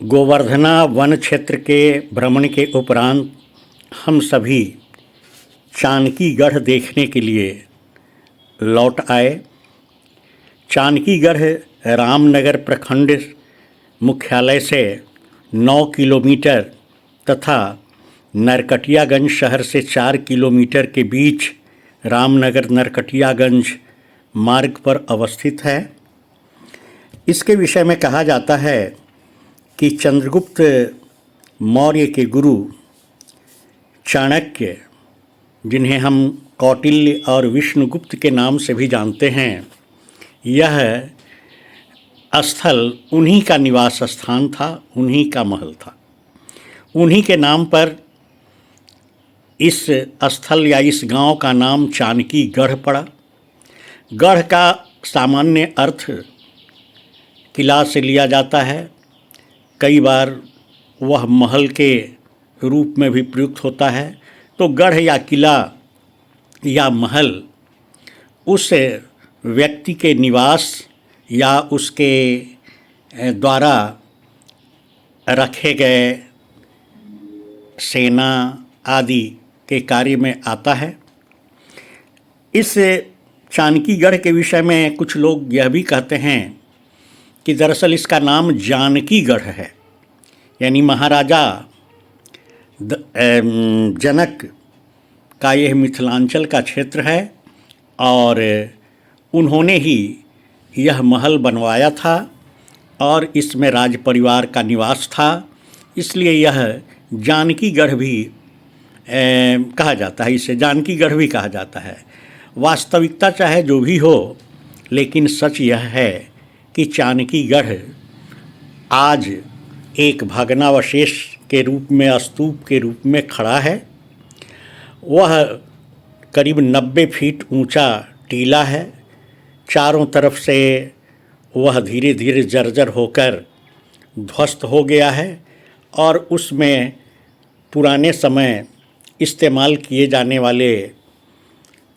Govardhana one क्षेत्र के भ्रमण के उपरांत हम सभी जानकीगढ़ देखने के लिए लौट आए। जानकीगढ़ रामनगर प्रखंड मुख्यालय से 9 किलोमीटर तथा नरकटियागंज शहर से 4 किलोमीटर के बीच रामनगर नरकटियागंज मार्ग पर अवस्थित है। इसके विषय में कहा जाता है कि चंद्रगुप्त मौर्य के गुरु चाणक्य, जिन्हें हम कौटिल्य और विष्णुगुप्त के नाम से भी जानते हैं, यह स्थल उन्हीं का निवास स्थान था, उन्हीं का महल था। उन्हीं के नाम पर इस स्थल या इस गांव का नाम जानकीगढ़ पड़ा। गढ़ का सामान्य अर्थ किला से लिया जाता है। कई बार वह महल के रूप में भी प्रयुक्त होता है। तो गढ़ या किला या महल उस व्यक्ति के निवास या उसके द्वारा रखे गए सेना आदि के कार्य में आता है। इस जानकीगढ़ के विषय में कुछ लोग यह भी कहते हैं कि दरअसल इसका नाम जानकीगढ़ है, यानी महाराजा जनक का यह मिथिलांचल का क्षेत्र है और उन्होंने ही यह महल बनवाया था और इसमें राज परिवार का निवास था, इसलिए यह जानकीगढ़ भी कहा जाता है। इसे जानकीगढ़ भी कहा जाता है। वास्तविकता चाहे जो भी हो, लेकिन सच यह है कि जानकीगढ़ आज एक भग्नावशेष के रूप में, स्तूप के रूप में खड़ा है। वह करीब 90 फीट ऊंचा टीला है। चारों तरफ से वह धीरे धीरे जर्जर होकर ध्वस्त हो गया है और उसमें पुराने समय इस्तेमाल किए जाने वाले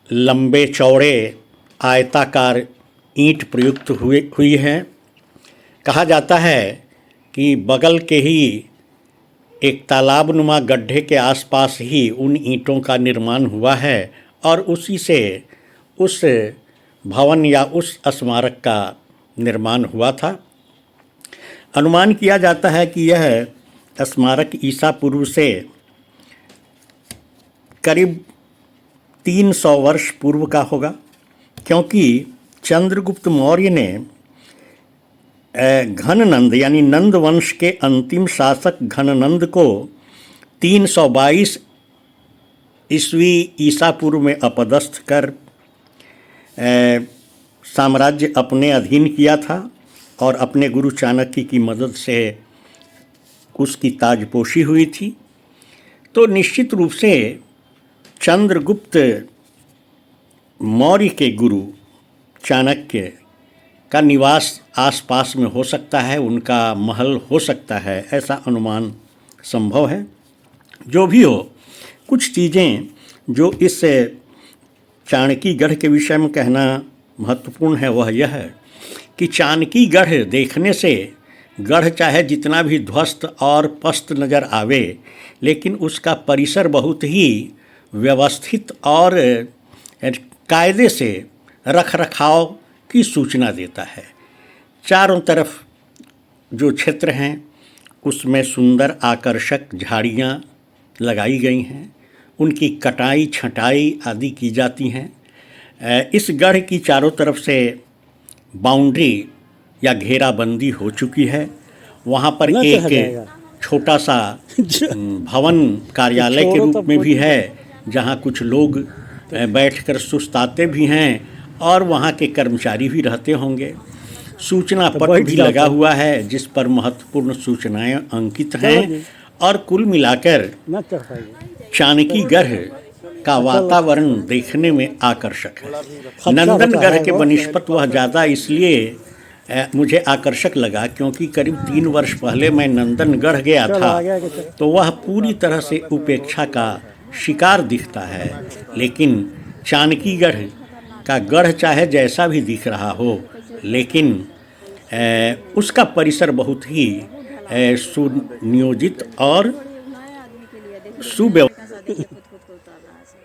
लंबे चौड़े आयताकार ईंट प्रयुक्त हुई हैं। कहा जाता है कि बगल के ही एक तालाबनुमा गड्ढे के आसपास ही उन ईंटों का निर्माण हुआ है और उसी से उस भवन या उस स्मारक का निर्माण हुआ था। अनुमान किया जाता है कि यह स्मारक ईसा पूर्व से करीब 300 वर्ष पूर्व का होगा, क्योंकि चंद्रगुप्त मौर्य ने घननंद यानी नंद वंश के अंतिम शासक घननंद को 322 ईस्वी ईसा पूर्व में अपदस्थ कर साम्राज्य अपने अधीन किया था और अपने गुरु चाणक्य की मदद से उसकी ताजपोशी हुई थी। तो निश्चित रूप से चंद्रगुप्त मौर्य के गुरु चाणक्य का निवास आसपास में हो सकता है, उनका महल हो सकता है, ऐसा अनुमान संभव है। जो भी हो, कुछ चीज़ें जो इस जानकीगढ़ के विषय में कहना महत्वपूर्ण है वह यह है कि जानकीगढ़ देखने से गढ़ चाहे जितना भी ध्वस्त और पस्त नज़र आवे, लेकिन उसका परिसर बहुत ही व्यवस्थित और कायदे से रख रखाव की सूचना देता है। चारों तरफ जो क्षेत्र हैं उसमें सुंदर आकर्षक झाड़ियाँ लगाई गई हैं, उनकी कटाई छँटाई आदि की जाती हैं। इस गढ़ की चारों तरफ से बाउंड्री या घेराबंदी हो चुकी है। वहाँ पर एक छोटा सा भवन कार्यालय के रूप में भी है, जहाँ कुछ लोग बैठकर सुस्ताते भी हैं और वहाँ के कर्मचारी भी रहते होंगे। सूचना पट भी लगा हुआ है जिस पर महत्वपूर्ण सूचनाएं अंकित हैं और कुल मिलाकर जानकीगढ़ का वातावरण देखने में आकर्षक है। नंदनगढ़ के बनिस्पत वह ज़्यादा इसलिए मुझे आकर्षक लगा क्योंकि करीब 3 वर्ष पहले मैं नंदनगढ़ गया था, तो वह पूरी तरह से उपेक्षा का शिकार दिखता है। लेकिन जानकीगढ़ का गढ़ चाहे जैसा भी दिख रहा हो, लेकिन उसका परिसर बहुत ही सुनियोजित और सुव्यवस्थित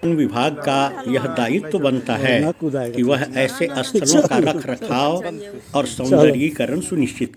विभाग का यह दायित्व बनता है कि वह ऐसे स्थलों का रख रखाव और सौंदर्यीकरण सुनिश्चित